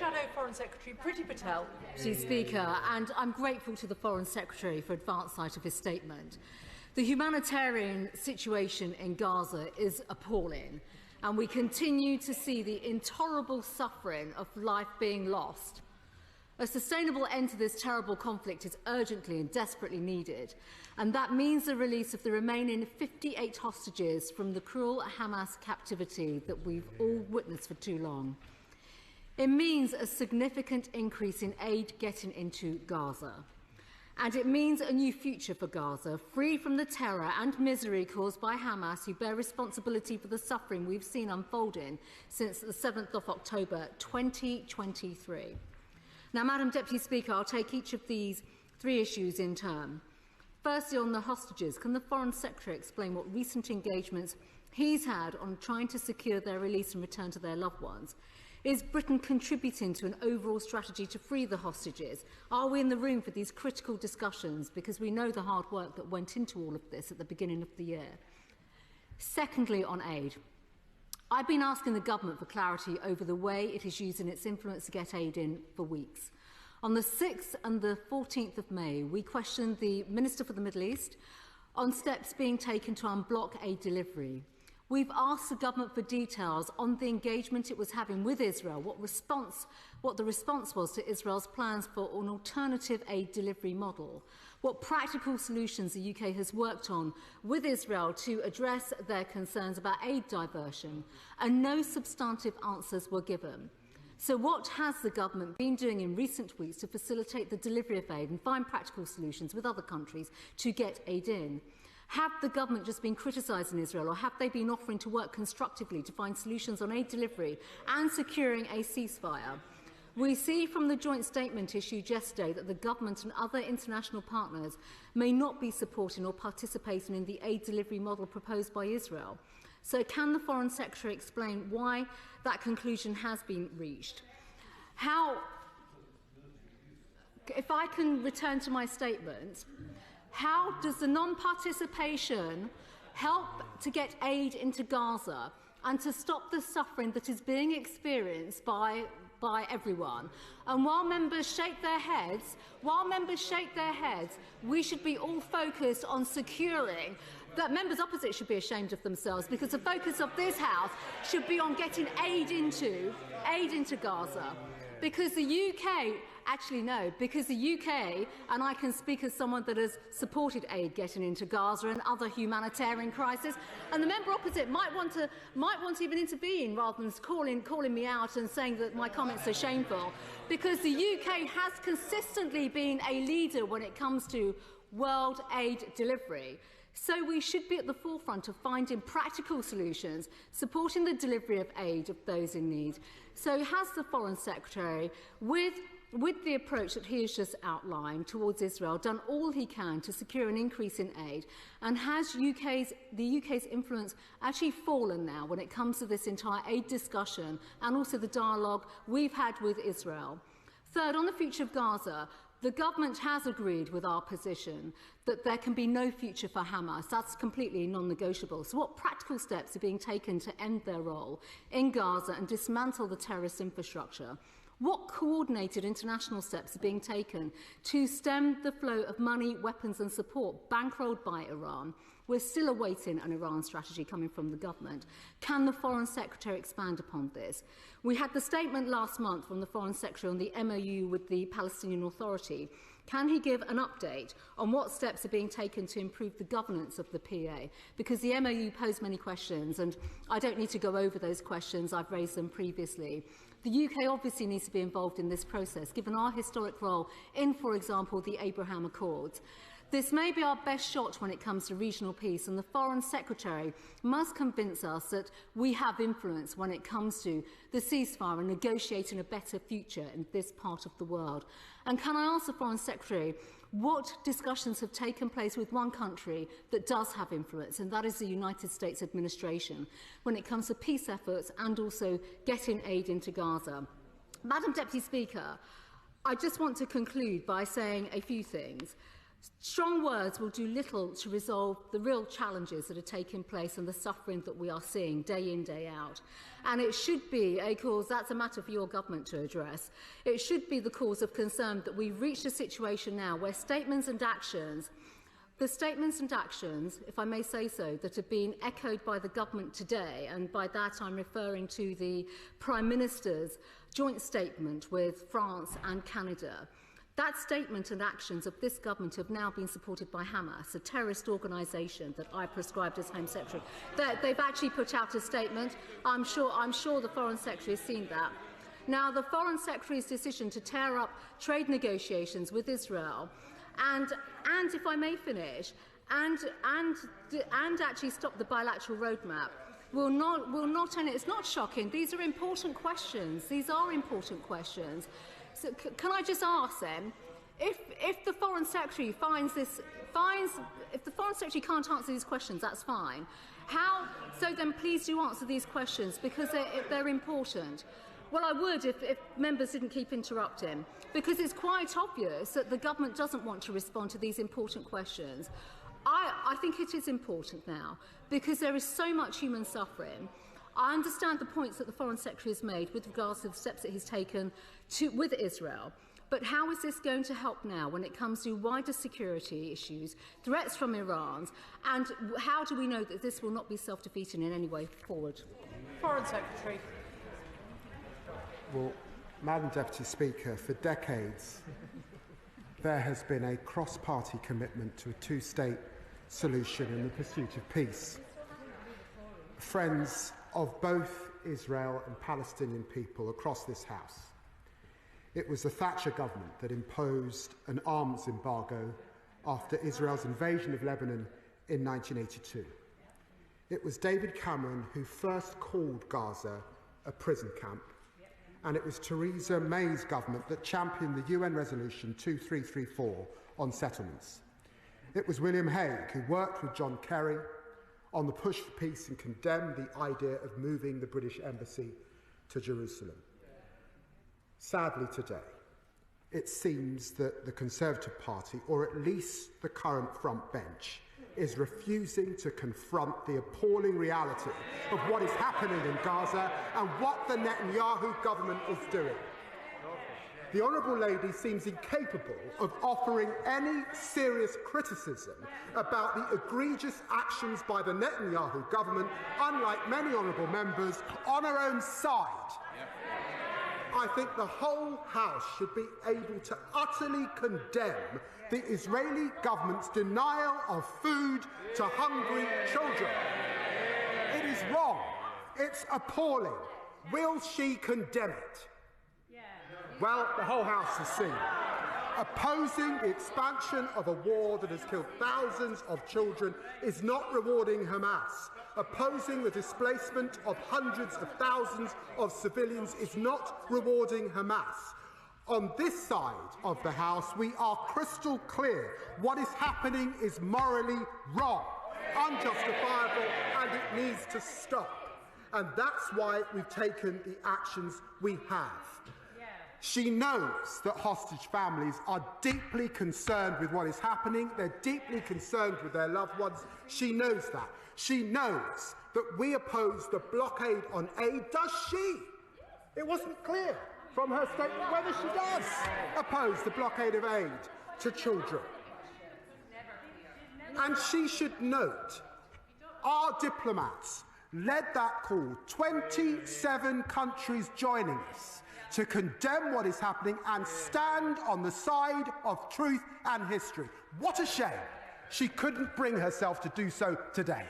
Shadow Foreign Secretary Priti Patel. Mr. Speaker, and I'm grateful to the Foreign Secretary for advance sight of his statement. The humanitarian situation in Gaza is appalling, and we continue to see the intolerable suffering of life being lost. A sustainable end to this terrible conflict is urgently and desperately needed, and that means the release of the remaining 58 hostages from the cruel Hamas captivity that we've all witnessed for too long. It means a significant increase in aid getting into Gaza. And it means a new future for Gaza, free from the terror and misery caused by Hamas, who bear responsibility for the suffering we've seen unfolding since the 7th of October 2023. Now, Madam Deputy Speaker, I'll take each of these three issues in turn. Firstly, on the hostages, can the Foreign Secretary explain what recent engagements he's had on trying to secure their release and return to their loved ones? Is Britain contributing to an overall strategy to free the hostages? Are we in the room for these critical discussions? Because we know the hard work that went into all of this at the beginning of the year. Secondly, on aid. I've been asking the government for clarity over the way it is using its influence to get aid in for weeks. On the 6th and the 14th of May, we questioned the Minister for the Middle East on steps being taken to unblock aid delivery. We've asked the government for details on the engagement it was having with Israel, what the response was to Israel's plans for an alternative aid delivery model, what practical solutions the UK has worked on with Israel to address their concerns about aid diversion, and no substantive answers were given. So what has the government been doing in recent weeks to facilitate the delivery of aid and find practical solutions with other countries to get aid in? Have the government just been criticising Israel, or have they been offering to work constructively to find solutions on aid delivery and securing a ceasefire? We see from the joint statement issued yesterday that the government and other international partners may not be supporting or participating in the aid delivery model proposed by Israel. So can the Foreign Secretary explain why that conclusion has been reached? If I can return to my statement, how does the non-participation help to get aid into Gaza and to stop the suffering that is being experienced by everyone? And while members shake their heads, we should be all focused on securing that. Members opposite should be ashamed of themselves, because the focus of this House should be on getting aid into Gaza. Because the UK, and I can speak as someone that has supported aid getting into Gaza and other humanitarian crises, and the member opposite might want to even intervene rather than calling me out and saying that my comments are shameful, because the UK has consistently been a leader when it comes to world aid delivery. So we should be at the forefront of finding practical solutions, supporting the delivery of aid of those in need. So has the Foreign Secretary, with the approach that he has just outlined towards Israel, done all he can to secure an increase in aid? And has the UK's influence actually fallen now when it comes to this entire aid discussion and also the dialogue we've had with Israel? Third, on the future of Gaza, the government has agreed with our position that there can be no future for Hamas. That's completely non-negotiable. So what practical steps are being taken to end their role in Gaza and dismantle the terrorist infrastructure? What coordinated international steps are being taken to stem the flow of money, weapons and support bankrolled by Iran? We're still awaiting an Iran strategy coming from the government. Can the Foreign Secretary expand upon this? We had the statement last month from the Foreign Secretary on the MOU with the Palestinian Authority. Can he give an update on what steps are being taken to improve the governance of the PA? Because the MOU posed many questions, and I don't need to go over those questions. I've raised them previously. The UK obviously needs to be involved in this process, given our historic role in, for example, the Abraham Accords. This may be our best shot when it comes to regional peace, and the Foreign Secretary must convince us that we have influence when it comes to the ceasefire and negotiating a better future in this part of the world. And can I ask the Foreign Secretary what discussions have taken place with one country that does have influence, and that is the United States administration, when it comes to peace efforts and also getting aid into Gaza? Madam Deputy Speaker, I just want to conclude by saying a few things. Strong words will do little to resolve the real challenges that are taking place and the suffering that we are seeing day in, day out. And it should be a cause, that's a matter for your government to address, it should be the cause of concern that we've reached a situation now where the statements and actions, if I may say so, that have been echoed by the government today, and by that I'm referring to the Prime Minister's joint statement with France and Canada. That statement and actions of this government have now been supported by Hamas, a terrorist organisation that I prescribed as Home Secretary. They've actually put out a statement. I'm sure the Foreign Secretary has seen that. Now, the Foreign Secretary's decision to tear up trade negotiations with Israel and if I may finish, and actually stop the bilateral roadmap will not only, it's not shocking, these are important questions. These are important questions. So can I just ask them, if the Foreign Secretary if the Foreign Secretary can't answer these questions, that's fine. So then please do answer these questions, because they're important. Well, I would if members didn't keep interrupting, because it's quite obvious that the government doesn't want to respond to these important questions. I think it is important now, because there is so much human suffering. I understand the points that the Foreign Secretary has made with regards to the steps that he's taken with Israel. But how is this going to help now when it comes to wider security issues, threats from Iran, and how do we know that this will not be self-defeating in any way forward? Foreign Secretary. Well, Madam Deputy Speaker, for decades there has been a cross-party commitment to a two-state solution in the pursuit of peace. Friends of both Israel and Palestinian people across this House. It was the Thatcher government that imposed an arms embargo after Israel's invasion of Lebanon in 1982. It was David Cameron who first called Gaza a prison camp, and it was Theresa May's government that championed the UN Resolution 2334 on settlements. It was William Hague who worked with John Kerry on the push for peace and condemned the idea of moving the British Embassy to Jerusalem. Sadly today, it seems that the Conservative Party, or at least the current front bench, is refusing to confront the appalling reality of what is happening in Gaza and what the Netanyahu government is doing. The Honourable Lady seems incapable of offering any serious criticism about the egregious actions by the Netanyahu government, unlike many honourable members, on her own side. I think the whole House should be able to utterly condemn the Israeli government's denial of food to hungry children. It is wrong. It's appalling. Will she condemn it? Well, the whole House has seen. Opposing the expansion of a war that has killed thousands of children is not rewarding Hamas. Opposing the displacement of hundreds of thousands of civilians is not rewarding Hamas. On this side of the House, we are crystal clear. What is happening is morally wrong, unjustifiable, and it needs to stop. And that's why we've taken the actions we have. She knows that hostage families are deeply concerned with what is happening. They're deeply concerned with their loved ones. She knows that. She knows that we oppose the blockade on aid. Does she? It wasn't clear from her statement whether she does oppose the blockade of aid to children. And she should note, our diplomats led that call, 27 countries joining us, to condemn what is happening and stand on the side of truth and history. What a shame she couldn't bring herself to do so today.